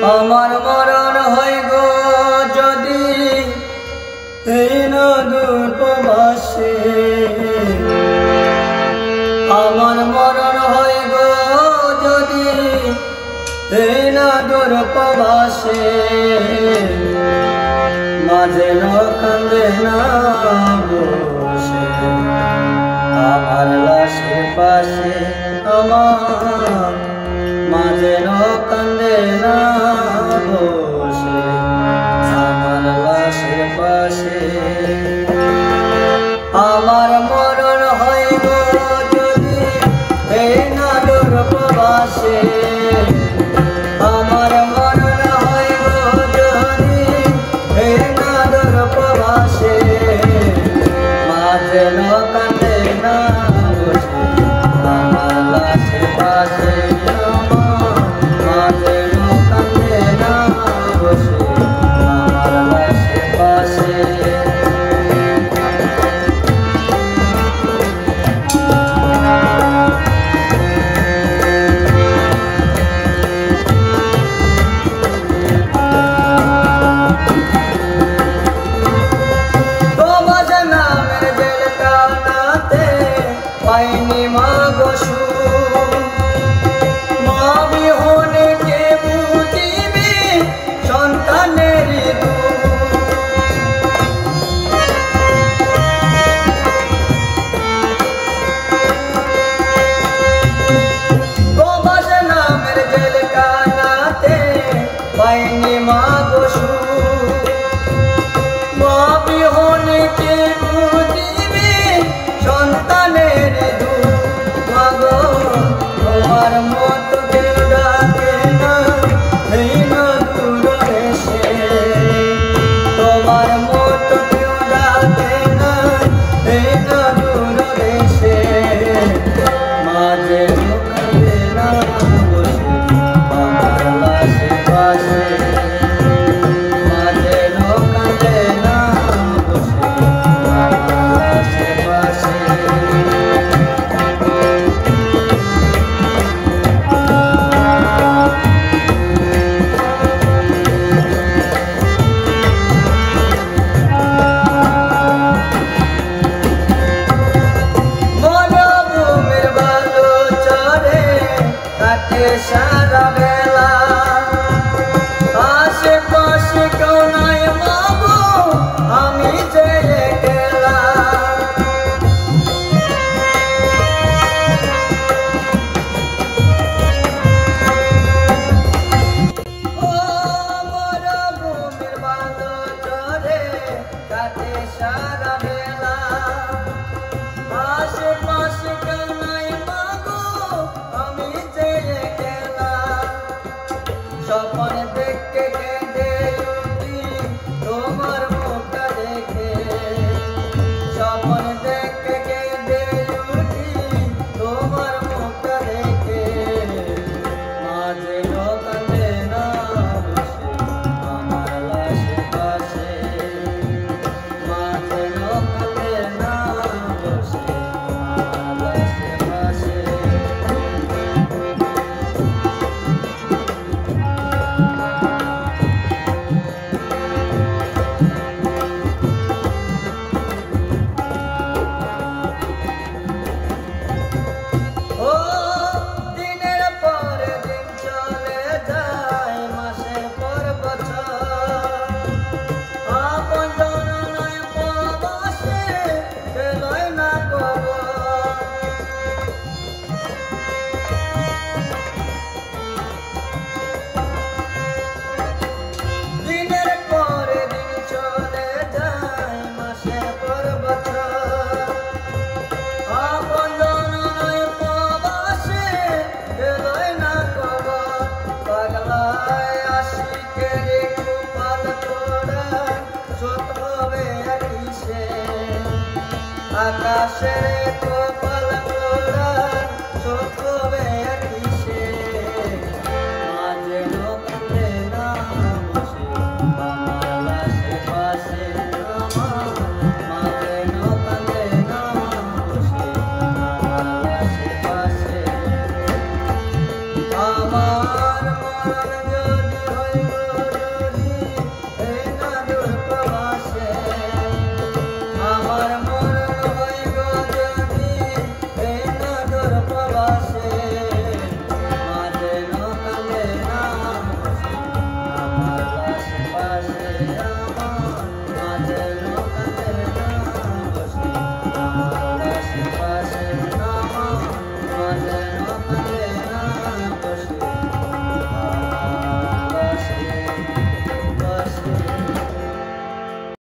আমার মরণ হয় গো যদি এই না দূরপ্রবাসে, আমার মরণ হয় গো যদি এই না দূরপ্রবাসে, মাঝে কান্দে না বসে আমার লাশের পাশে, আমার মাঝে কান্দে না বসে আমার লাশের পাশে। আমার মরণ হয় গো যদি এই না দূরপ্রবাসে, আমার মরণ হয় গো যদি এই না দূরপ্রবাসে, মাঝে কান্দে না বসে আমার লাশের পাশে, মাঝে কান্দে না বসে আমার লাশের পাশে। পাইনি মা গো সুখ, মা বিহনে কে বুঝিবে সন্তানের দুঃখ। গোবাস নামের জেলখানাতে পাইনি মা গো সুখ, মা বিহনে কে বুঝিবে সন্তানের তোমার মতো কেউ ডাকে না এই না দূরদেশে, তোমার মতো কেউ ডাকে না এই না দূরদেশে, মাঝে কান্দে না বসে আমার লাশের পাশে, মাঝে কান্দে না বসে আমার লাশের পাশে। সারা বেলা আশেপাশে কেউ নাই মাগো আমি যে একলা, ও মরুভূমির বালু চরে কাটে সারা বেলা, আশেপাশে কেউ নাই মাগো আমি যে একলা, স্বপ্ন দেখে কেঁদে উঠি তোমার মুখটা দেখে, স্বপ্ন দেখে কেঁদে উঠি তোমার মুখটা দেখে, মাঝে কান্দে না বসে আমার লাশের পাশে, মাঝে কান্দে না বসে আমার লাশের পাশে। আকাশের